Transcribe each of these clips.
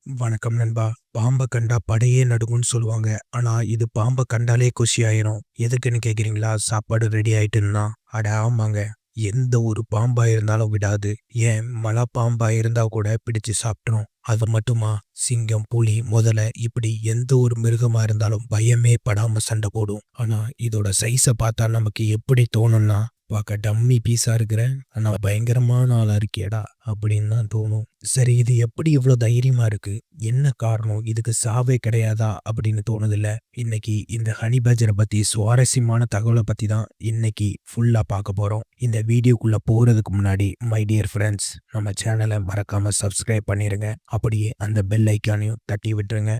வணக்கம் நண்பா. பாம்ப கண்டா படையே நடுங்கும்னு சொல்லுவாங்க. ஆனா இது பாம்ப கண்டாலே குஷி ஆயிரும். எதுக்குன்னு கேக்குறீங்களா? சாப்பாடு ரெடி ஆயிட்டுன்னா? அட ஆமாங்க. எந்த ஒரு பாம்பா இருந்தாலும் விடாது. ஏன் மலை பாம்பா இருந்தா கூட பிடிச்சு சாப்பிட்ரும். அது மட்டுமா? சிங்கம், புலி, முதலை இப்படி எந்த ஒரு மிருகமா இருந்தாலும் பயமே படாம சண்டை போடும். ஆனா இதோட சைஸை பார்த்தா நமக்கு எப்படி தோணும்னா, பார்க்க டம்மி பீஸா இருக்கிற ஆனா பயங்கரமான ஆளா இருக்கியேடா அப்படின்னு தான் தோணும். சரி, இது எப்படி இவ்வளோ தைரியமா இருக்கு? என்ன காரணம்? இதுக்கு சாவே கிடையாதா அப்படின்னு தோணுதில்ல? இன்னைக்கு இந்த ஹனி பேஜரை பத்தி சுவாரஸ்யமான தகவலை பத்தி தான் இன்னைக்கு ஃபுல்லா பார்க்க போறோம். இந்த வீடியோக்குள்ள போறதுக்கு முன்னாடி மை டியர் ஃப்ரெண்ட்ஸ், நம்ம சேனலை மறக்காம சப்ஸ்கிரைப் பண்ணிருங்க. அப்படியே அந்த பெல் ஐக்கானையும் தட்டி விட்டுருங்க.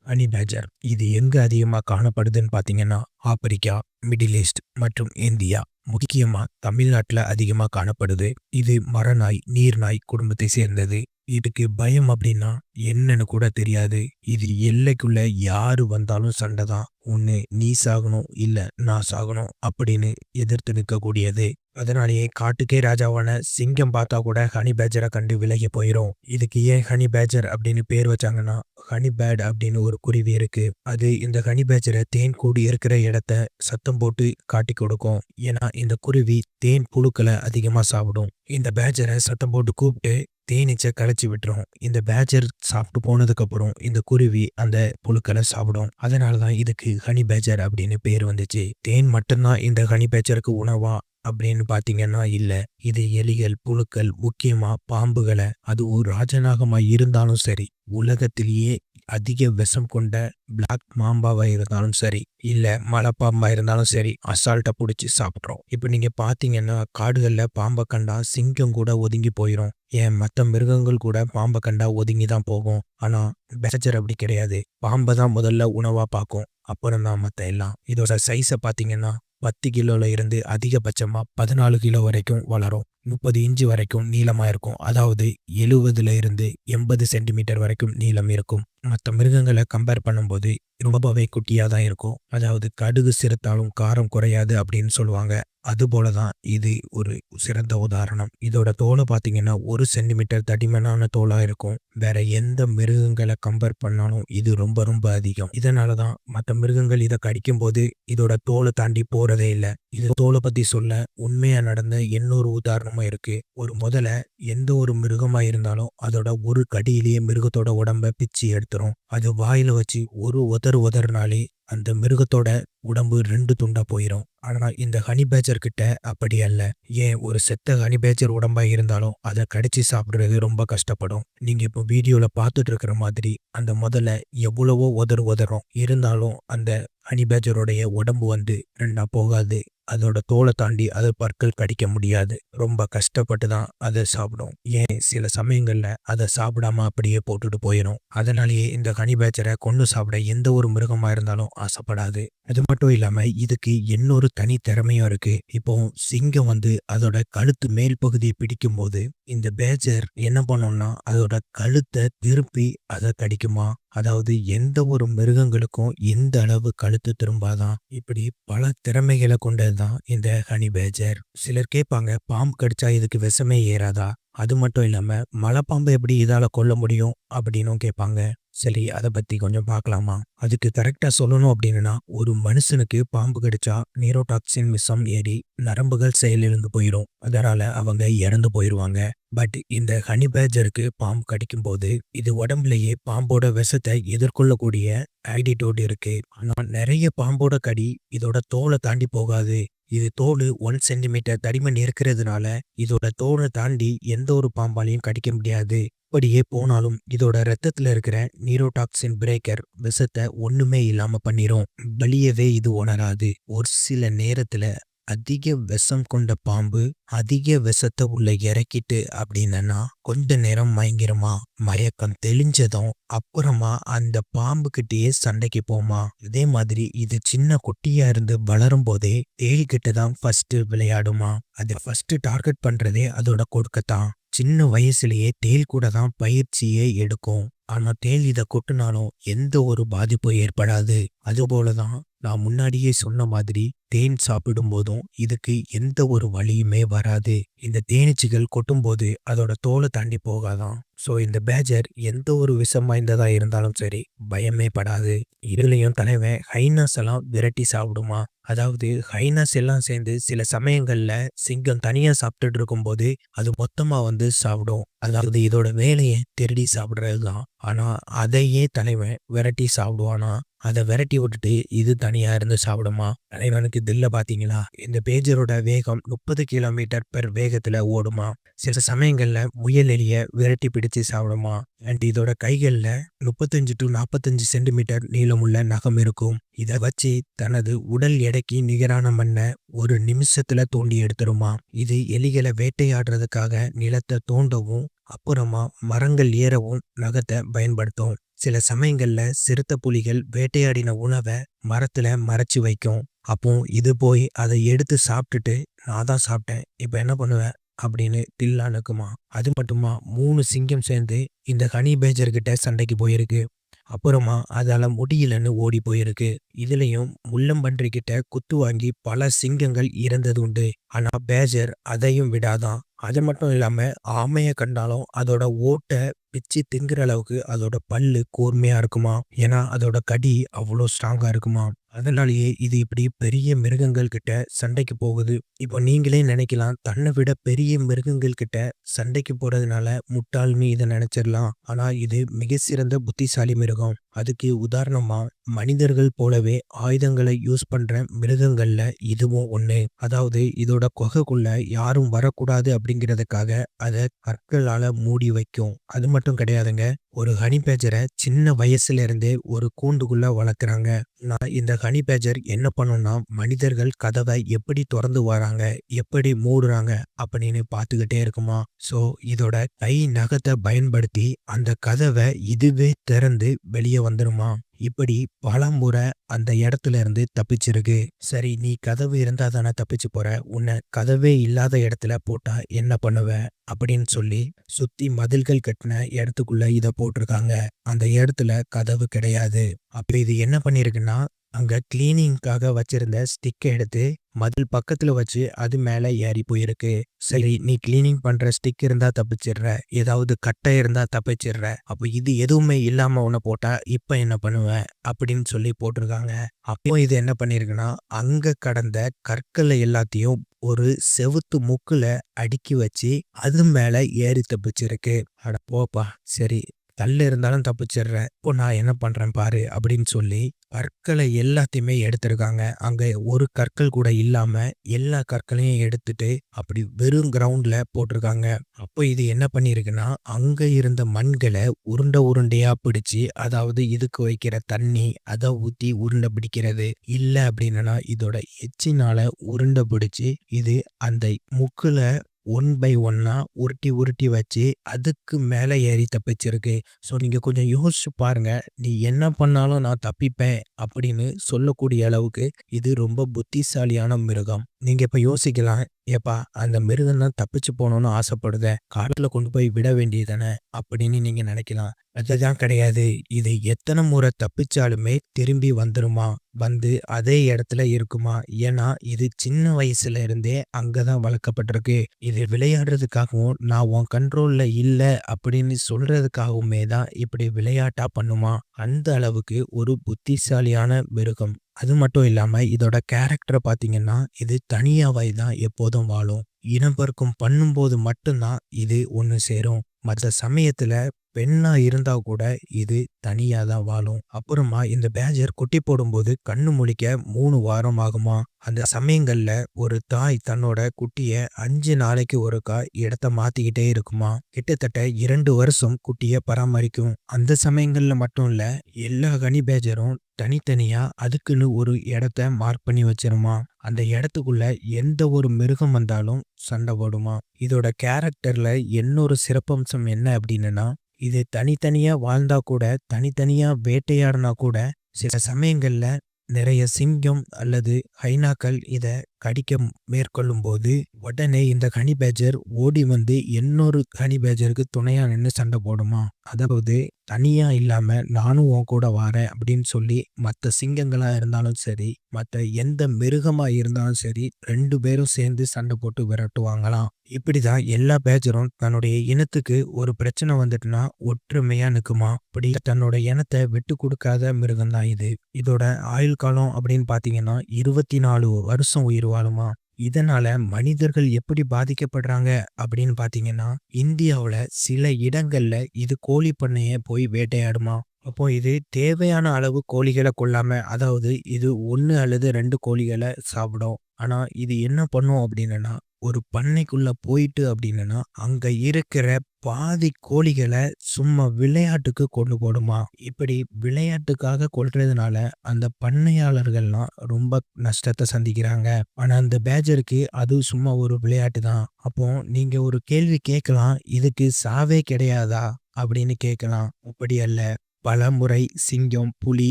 ஹனி பேஜர் இது எங்க அதிகமா காணப்படுதுன்னு பார்த்தீங்கன்னா, ஆப்பிரிக்கா, மிடில் ஈஸ்ட் மற்றும் இந்தியா. முக்கியமா தமிழ்நாட்டுல அதிகமா காணப்படுது. இது மரநாய், நீர்நாய் குடும்பத்தை சேர்ந்தது. இதுக்கு பயம் அப்படின்னா என்னன்னு கூட தெரியாது. இது எல்லைக்குள்ள யாரு வந்தாலும் சண்டை தான். ஒண்ணு நீ சாகணும், இல்ல நான் சாகணும் அப்படின்னு எதிர்த்து நிற்கக்கூடியது. அதனாலேயே காட்டுக்கே ராஜாவான சிங்கம் பார்த்தா கூட ஹனி பேஜரை கண்டு விலகி போயிரும். இதுக்கு ஏன் ஹனி பேஜர் அப்படின்னு பேர் வச்சாங்கன்னா, ஹனி பேட் அப்படின்னு ஒரு குருவி இருக்கு. அது இந்த ஹனி பேஜரை தேன் கூடு இருக்கிற இடத்த சத்தம் போட்டு காட்டி கொடுக்கும். ஏன்னா இந்த குருவி தேன் புழுக்களை அதிகமா சாப்பிடும். இந்த பேஜரை சத்தம் போட்டு கூப்பிட்டு தேனீச்சை கலைச்சி விட்டுரும். இந்த பேஜர் சாப்பிட்டு போனதுக்கு அப்புறம் இந்த குருவி அந்த புழுக்களை சாப்பிடும். அதனாலதான் இதுக்கு ஹனி பேஜர் அப்படின்னு பேர் வந்துச்சு. தேன் மட்டும்தான் இந்த ஹனி பேஜருக்கு உணவா அப்படின்னு பாத்தீங்கன்னா இல்ல. இது எலிகள், புழுக்கள், முக்கியமா பாம்புகளை, அது ஒரு ராஜநாகமா இருந்தாலும் சரி, உலகத்திலேயே அதிக விஷம் கொண்ட பிளாக் மாம்பாவா இருந்தாலும் சரி, இல்ல மலைப்பாம்பா இருந்தாலும் சரி, அசால்ட்டா புடிச்சு சாப்பிட்றோம். இப்ப நீங்க பாத்தீங்கன்னா காடுகள்ல பாம்பை கண்டா சிங்கம் கூட ஒதுங்கி போயிரும். ஏன் மற்ற மிருகங்கள் கூட பாம்பை கண்டா ஒதுங்கி தான் போகும். ஆனா பேஜர் அப்படி கிடையாது. பாம்பை தான் முதல்ல உணவா பார்க்கும், அப்புறம் தான் மத்த எல்லாம். இதோட சைஸை பாத்தீங்கன்னா 10 கிலோல இருந்து அதிகபட்சமா 14 கிலோ வரைக்கும் வளரும். 30 இன்ச்சு வரைக்கும் நீளமா இருக்கும். அதாவது 70ல இருந்து 80 சென்டிமீட்டர் வரைக்கும் நீளம் இருக்கும். மற்ற மிருகங்களை கம்பேர் பண்ணும்போது ரொம்பவே குட்டியா தான் இருக்கும். அதாவது கடுகு சிறுத்தாலும் காரம் குறையாது அப்படின்னு சொல்லுவாங்க. அதுபோல தான் இது ஒரு சிறந்த உதாரணம். இதோட தோலை பார்த்தீங்கன்னா 1 சென்டிமீட்டர் தடிமனான தோலா இருக்கும். வேற எந்த மிருகங்களை கம்பேர் பண்ணாலும் இது ரொம்ப ரொம்ப அதிகம். இதனால தான் மற்ற மிருகங்கள் இதை கடிக்கும் போது இதோட தோலை தாண்டி போறதே இல்லை. இது தோலை பத்தி சொல்ல உண்மையா நடந்த இன்னொரு உதாரணமா இருக்கு. ஒரு முதலை எந்த ஒரு மிருகமா இருந்தாலும் அதோட ஒரு கடியிலேயே மிருகத்தோட உடம்ப பிச்சு எடுத்துரும். அது வாயில வச்சு ஒரு உதறுனாலே அந்த மிருகத்தோட உடம்பு 2 துண்டா போயிரும். ஆனா இந்த ஹனி பேஜர் கிட்ட அப்படி அல்ல. ஏன் ஒரு செத்த ஹனி பேஜர் உடம்பா இருந்தாலும் அதை கடிச்சு சாப்பிடுறது ரொம்ப கஷ்டப்படும். நீங்க இப்போ வீடியோல பார்த்துட்டு இருக்கிற மாதிரி அந்த முதல்ல எவ்வளவோ உதறும். இருந்தாலும் அந்த ஹனி பேஜருடைய உடம்பு வந்து 2ஆ போகாது. அதோட தோலை தாண்டி அது பற்கள் கடிக்க முடியாது. ரொம்ப கஷ்டப்பட்டு தான் அதை சாப்பிடும். ஏன் சில சமயங்கள்ல அதை சாப்பிடாம அப்படியே போட்டுட்டு போயிடும். அதனாலேயே இந்த ஹனி பேஜரை கொன்னு சாப்பிட எந்த ஒரு மிருகமா இருந்தாலும் ஆசைப்படாது. அது மட்டும் இல்லாம இதுக்கு இன்னொரு தனி திறமையும் இருக்கு. இப்போ சிங்கம் வந்து அதோட கழுத்து மேல் பகுதியை பிடிக்கும் போது இந்த பேஜர் என்ன பண்ணும்னா அதோட கழுத்தை திருப்பி அதை கடிக்குமா. அதாவது எந்த ஒரு மிருகங்களுக்கும் இந்த அளவு கழுத்து திரும்பாதான். இப்படி பல திறமைகளை கொண்டதுதான் இந்த ஹனி பேஜர். சிலர் கேட்பாங்க, பாம்பு கடிச்சா இதுக்கு விஷமே ஏறாதா? அது மட்டும் இல்லாம மலைப்பாம்பை எப்படி இதால கொல்ல முடியும் அப்படின்னும் கேட்பாங்க. சரி, அதை பத்தி கொஞ்சம் பார்க்கலாமா? அதுக்கு கரெக்டா சொல்லணும் அப்படின்னா, ஒரு மனுஷனுக்கு பாம்பு கடிச்சா நீரோடாக்சின் விஷம் ஏறி நரம்புகள் செயலிழந்து போயிடும். அதனால அவங்க இறந்து போயிடுவாங்க. பட் இந்த ஹனி பேஜருக்கு பாம்பு கடிக்கும் போது இது உடம்புலயே பாம்போட விஷத்தை எதிர்கொள்ளக்கூடிய ஆன்டிடோட் இருக்கு. ஆனா நிறைய பாம்போட கடி இதோட தோலை தாண்டி போகாது. இது தோல் 1 சென்டிமீட்டர் தடிமன் இருக்கிறதுனால இதோட தோலை தாண்டி எந்த ஒரு பாம்பாலையும் கடிக்க முடியாது. அப்படியே போனாலும் இதோட ரத்தத்துல இருக்கிற நீரோடாக்சின் பிரேக்கர் விஷத்தை ஒண்ணுமே இல்லாம பண்ணிரும். வெளியவே இது உணராது. ஒரு சில நேரத்துல அதிக விஷம் கொண்ட பாம்பு அதிக விஷத்தை உள்ள இறக்கிட்டு அப்படின்னா கொஞ்ச நேரம் மயங்கிருமா. மயக்கம் தெளிஞ்சதும் அப்புறமா அந்த பாம்பு கிட்டேயே சண்டைக்கு போமா. இதே மாதிரி இது சின்ன குட்டியா இருந்து வளரும் போதே தேள் கிட்ட தான் ஃபர்ஸ்ட் விளையாடுமா. அதை ஃபர்ஸ்ட் டார்கெட் பண்றதே அதோட கொடுக்கத்தான். சின்ன வயசுலயே தேள் கூட தான் பயிற்சியே எடுக்கும். ஆனா தேள் இதை கொட்டுனாலும் எந்த ஒரு பாதிப்பும் ஏற்படாது. அதுபோலதான் நான் முன்னாடியே சொன்ன மாதிரி தேன் சாப்பிடும் போதும் இதுக்கு எந்த ஒரு வலியுமே வராது. இந்த தேனீச்சிகள் கொட்டும்போது அதோட தோலை தாண்டி போகாதாம். ஸோ இந்த பேஜர் எந்த ஒரு விஷம் வாய்ந்ததா இருந்தாலும் சரி பயமே படாது. இதுலயும் தலைவன் ஹைனாஸ் எல்லாம் விரட்டி சாப்பிடுமா. அதாவது ஹைனாஸ் எல்லாம் சேர்ந்து சில சமயங்கள்ல சிங்கம் தனியா சாப்பிட்டுட்டு இருக்கும்போது அது மொத்தமா வந்து சாப்பிடும். அதாவது இதோட வேலையை திருடி சாப்பிடுறதுதான். ஆனா அதையே தலைவன் விரட்டி சாப்பிடுவானா. அதை விரட்டி விட்டுட்டு இது தனியா இருந்து சாப்பிடுமா. தலைவனுக்கு தில்ல பாத்தீங்களா. இந்த பேஜரோட வேகம் 30 கிலோமீட்டர் வேகத்துல ஓடுமா. சில சமயங்கள்ல முயல் எலிய விரட்டி பிடிச்சு சாப்பிடுமா. அண்ட் இதோட கைகள்ல 35 to 45 சென்டிமீட்டர் நீளமுள்ள நகம் இருக்கும். இதை வச்சு தனது உடல் எடைக்கு நிகரான மண்ணை ஒரு நிமிஷத்துல தோண்டி எடுத்துருமா. இது எலிகளை வேட்டையாடுறதுக்காக நிலத்தை தோண்டவும் அப்புறமா மரங்கள் ஏறவும் நகத்தை பயன்படுத்தும். சில சமயங்கள்ல சிறுத்தை புலிகள் வேட்டையாடின உணவை மரத்துல மறைச்சு வைக்கும். அப்போ இது போய் அதை எடுத்து சாப்பிட்டுட்டு நான் தான் சாப்பிட்டேன் இப்ப என்ன பண்ணுவேன் அப்படின்னு தில்லா நிக்குமா. அது மட்டுமா 3 சிங்கம் சேர்ந்து இந்த ஹனி பேஜர் கிட்ட சண்டைக்கு போயிருக்கு. அப்புறமா அதால முடியலன்னு ஓடி போயிருக்கு. இதுலயும் முள்ளம்பன்றி கிட்ட குத்து வாங்கி பல சிங்கங்கள் இறந்தது உண்டு. ஆனா பேஜர் அதையும் விடாதான். அது மட்டும் இல்லாம ஆமைய கண்டாலும் அதோட ஓட்டை பிச்சு திங்குற அளவுக்கு அதோட பல்லு கூர்மையா இருக்குமா. ஏன்னா அதோட கடி அவ்வளோ ஸ்ட்ராங்கா இருக்குமா. அதனாலேயே இது இப்படி பெரிய மிருகங்கள் கிட்ட சண்டைக்கு போகுது. இப்போ நீங்களே நினைக்கலாம் தன்னை விட பெரிய மிருகங்கள் கிட்ட சண்டைக்கு போறதுனால முட்டாள்னு இதை நினைச்சிடலாம். ஆனா இது மிக சிறந்த புத்திசாலி மிருகம். அதுக்கு உதாரணமா மனிதர்கள் போலவே ஆயுதங்களை யூஸ் பண்ற மிருகங்கள்ல இதுவும் ஒண்ணு. அதாவது இதோட குகைக்குள்ள யாரும் வரக்கூடாது அப்படிங்கிறதுக்காக அதை கற்களால மூடி வைக்கும். அது மட்டும் கிடையாதுங்க. ஒரு ஹனி பேஜரை சின்ன வயசுல இருந்தே ஒரு கூண்டுக்குள்ள வளர்க்குறாங்க. நான் இந்த ஹனி பேஜர் என்ன பண்ணும்னா மனிதர்கள் கதவை எப்படி திறந்து வராங்க எப்படி மூடுறாங்க அப்படின்னு பார்த்துக்கிட்டே இருக்குமா. ஸோ இதோட கை நகத்தை பயன்படுத்தி அந்த கதவை இதுவே திறந்து வெளியே வந்துருமா. இப்படி பல முறை அந்த இடத்துல இருந்து தப்பிச்சிருக்கு. சரி நீ கதவு இருந்தா தானே தப்பிச்சு போற. உன்னை கதவே இல்லாத இடத்துல போட்டா என்ன பண்ணுவ அப்படின்னு சொல்லி சுத்தி மதில்கள் கட்டின இடத்துக்குள்ள இதை போட்டிருக்காங்க. அந்த இடத்துல கதவு கிடையாது. அப்ப இது என்ன பண்ணிருக்குன்னா அங்க கிளீனிங்காக வச்சிருந்த ஸ்டிக்கை எடுத்து மதில் பக்கத்துல வச்சு அது மேல ஏறி போயிருக்கு. சரி நீ கிளீனிங் பண்ற ஸ்டிக் இருந்தா தப்பிச்சிடுற. ஏதாவது கட்டை இருந்தா தப்பிச்சிடுற. அப்ப இது எதுவுமே இல்லாம உன்னை போட்டா இப்ப என்ன பண்ணுவ அப்படின்னு சொல்லி போட்டிருக்காங்க. அப்போ இது என்ன பண்ணிருக்குன்னா அங்க கடந்த கற்களை எல்லாத்தையும் ஒரு செவுத்து முக்குல அடுக்கி வச்சு அது மேல ஏறி தப்பிச்சிருக்கு. அட போப்பா சரி கல் இருந்தாலும் தப்பிச்சிடுற. இப்போ நான் என்ன பண்றேன் பாரு அப்படின்னு சொல்லி கற்களை எல்லாத்தையுமே எடுத்திருக்காங்க. அங்க ஒரு கற்கள் கூட இல்லாம எல்லா கற்களையும் எடுத்துட்டு அப்படி வெறும் கிரவுண்ட்ல போட்டிருக்காங்க. அப்போ இது என்ன பண்ணிருக்குன்னா அங்க இருந்த மண்களை உருண்டை உருண்டையா பிடிச்சு அதாவது இதுக்கு வைக்கிற தண்ணி அதை ஊத்தி உருண்டை பிடிக்கிறது. இல்ல அப்படின்னா இதோட எச்சினால உருண்டை பிடிச்சு இது அந்த முக்குல 1 by 1 உருட்டி உருட்டி வச்சு அதுக்கு மேல ஏறி தப்பிச்சிருக்கு. ஸோ நீங்க கொஞ்சம் யோசிச்சு பாருங்க. நீ என்ன பண்ணாலும் நான் தப்பிப்பேன் அப்படின்னு சொல்லக்கூடிய அளவுக்கு இது ரொம்ப புத்திசாலியான மிருகம். நீங்க இப்ப யோசிக்கலாம் ஏப்பா அந்த மிருகம் தான் தப்பிச்சு போகணும்னு ஆசைப்படுத காட்டுல கொண்டு போய் விட வேண்டியதானே அப்படின்னு நீங்க நினைக்கலாம். அதுதான் கிடையாது. இது எத்தனை முறை தப்பிச்சாலுமே திரும்பி வந்துருமா. வந்து அதே இடத்துல இருக்குமா. ஏன்னா இது சின்ன வயசுல இருந்தே அங்கதான் வளர்க்கப்பட்டிருக்கு. இது விளையாடுறதுக்காகவும் நான் உன் கண்ட்ரோல்ல இல்ல அப்படின்னு சொல்றதுக்காகவுமே தான் இப்படி விளையாட்டா பண்ணுமா. அந்த அளவுக்கு ஒரு புத்திசாலியான மிருகம். அது மட்டும் இல்லாம இதோட கேரக்டரை பாத்தீங்கன்னா இது தனியாவை தான் எப்போதும் வாழும். இனப்பெருக்கம் பண்ணும்போது மட்டும்தான் இது ஒண்ணு சேரும். மற்ற சமயத்துல பெண்ணா இருந்தா கூட இது தனியா தான் வாழும். அப்புறமா இந்த பேஜர் குட்டி போடும்போது கண்ணு முழிக்க 3 வாரம் ஆகுமா. அந்த சமயங்கள்ல ஒரு தாய் தன்னோட குட்டிய 5 நாளைக்கு ஒருக்கா இடத்த மாத்திக்கிட்டே இருக்குமா. கிட்டத்தட்ட 2 வருஷம் குட்டிய பராமரிக்கும். அந்த சமயங்கள்ல மட்டும் இல்ல எல்லா ஹனி பேஜரும் தனித்தனியா அதுக்குன்னு ஒரு இடத்த மார்க் பண்ணி வச்சிருமா. அந்த இடத்துக்குள்ள எந்த ஒரு மிருகம் வந்தாலும் சண்டை போடுமா. இதோட கேரக்டர்ல இன்னொரு சிறப்பம்சம் என்ன அப்படின்னா இது தனித்தனியா வாழ்ந்தா கூட தனித்தனியா வேட்டையாடினா கூட சில சமயங்கள்ல நிறைய சிங்கம் அல்லது ஹைனாக்கள் இத கடிக்க மேற்கொள்ளும்போது உடனே இந்த ஹனி பேட்ஜர் ஓடி வந்து இன்னொரு ஹனி பேட்ஜருக்கு துணையா நின்னு சண்டை போடுமா. அதாவது தனியா இல்லாம நானும் உன் கூட வாரேன் அப்படின்னு சொல்லி மத்த சிங்கங்களா இருந்தாலும் சரி, மத்த எந்த மிருகமா இருந்தாலும் சரி 2 பேரும் சேர்ந்து சண்டை போட்டு விரட்டுவாங்களாம். இப்படிதான் எல்லா பேட்ஜரும் தன்னுடைய இனத்துக்கு ஒரு பிரச்சனை வந்துட்டுனா ஒற்றுமையா நிக்குமா. இப்படி தன்னோட இனத்தை விட்டு கொடுக்காத மிருகம் தான் இது. இதோட ஆயுள் காலம் அப்படின்னு பாத்தீங்கன்னா 24 வருஷம் உயிர் வாழுமா. இதனால மனிதர்கள் எப்படி பாதிக்கப்படுறாங்க அப்படின்னு பாத்தீங்கன்னா, இந்தியாவுல சில இடங்கள்ல இது கோழி பண்ணைய போய் வேட்டையாடுமா. அப்போ இது தேவையான அளவு கோழிகளை கொல்லாம, அதாவது இது 1 அல்லது 2 கோழிகளை சாப்பிடும். ஆனா இது என்ன பண்ணும் அப்படின்னா, ஒரு பண்ணைக்குள்ள போயிட்டு அப்படின்னா அங்க இருக்கிற பாதி கோழிகளை சும்மா விளையாட்டுக்கு கொண்டு போடுமா. இப்படி விளையாட்டுக்காக கொல்றதுனால அந்த பண்ணையாளர்கள்லாம் ரொம்ப நஷ்டத்தை சந்திக்கிறாங்க. ஆனா அந்த பேட்ஜருக்கு அது சும்மா ஒரு விளையாட்டு தான். அப்போ நீங்க ஒரு கேள்வி கேட்கலாம், இதுக்கு சாவே கிடையாதா அப்படின்னு கேட்கலாம். அப்படி அல்ல. பலமுறை சிங்கம், புலி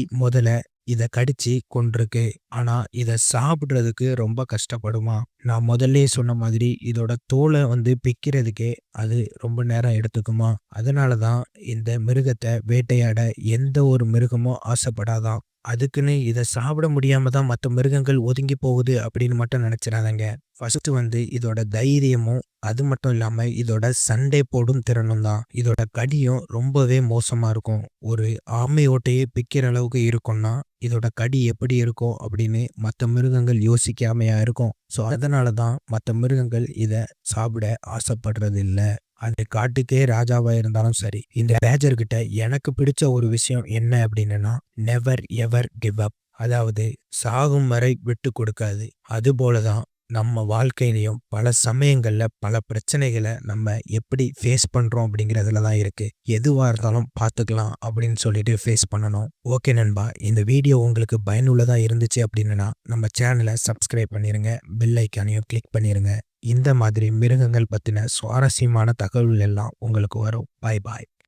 முதல இத கடிச்சு கொன்றுருக்கு. ஆனா இத சாப்பிடுறதுக்கு ரொம்ப கஷ்டப்படுமா. நான் முதல்லயே சொன்ன மாதிரி இதோட தோலை வந்து பிக்கிறதுக்கே அது ரொம்ப நேரம் எடுத்துக்குமா. அதனாலதான் இந்த மிருகத்தை வேட்டையாட எந்த ஒரு மிருகமும் ஆசைப்படாதான். அதுக்குன்னு இத சாப்பிட முடியாம தான் மற்ற மிருகங்கள் ஒதுங்கி போகுது அப்படின்னு மட்டும் நினைச்சிடாதங்க. ஃபர்ஸ்ட் வந்து இதோட தைரியமும், அது மட்டும் இல்லாம இதோட சண்டை போடும் திறனும் தான். இதோட கடியும் ரொம்பவே மோசமா இருக்கும். ஒரு ஆமை ஓட்டையே பிக்கிற அளவுக்கு இருக்கும்னா இதோட கடி எப்படி இருக்கும் அப்படின்னு மற்ற மிருகங்கள் யோசிக்காமையா இருக்கும். ஸோ அதனாலதான் மற்ற மிருகங்கள் இத சாப்பிட ஆசைப்படுறது இல்ல. அது காட்டுக்கே ராஜாவா இருந்தாலும் சரி. இந்த பேட்ஜர் கிட்ட எனக்கு பிடிச்ச ஒரு விஷயம் என்ன அப்படின்னா, நெவர் எவர் கிவ் அப். அதாவது சாகும் வரை விட்டு கொடுக்காது. அது போலதான் நம்ம வாழ்க்கையிலையும் பல சமயங்கள்ல பல பிரச்சனைகளை நம்ம எப்படி ஃபேஸ் பண்றோம் அப்படிங்கிறதுல தான் இருக்கு. எதுவா இருந்தாலும் பார்த்துக்கலாம் அப்படின்னு சொல்லிட்டு ஃபேஸ் பண்ணணும். ஓகே நண்பா, இந்த வீடியோ உங்களுக்கு பயனுள்ளதா இருந்துச்சு அப்படின்னா நம்ம சேனலை சப்ஸ்கிரைப் பண்ணிருங்க. பெல் ஐக்கானையும் கிளிக் பண்ணிருங்க. இந்த மாதிரி மிருகங்கள் பத்தின சுவாரஸ்யமான தகவல்கள் எல்லாம் உங்களுக்கு வரும். பாய் பாய்.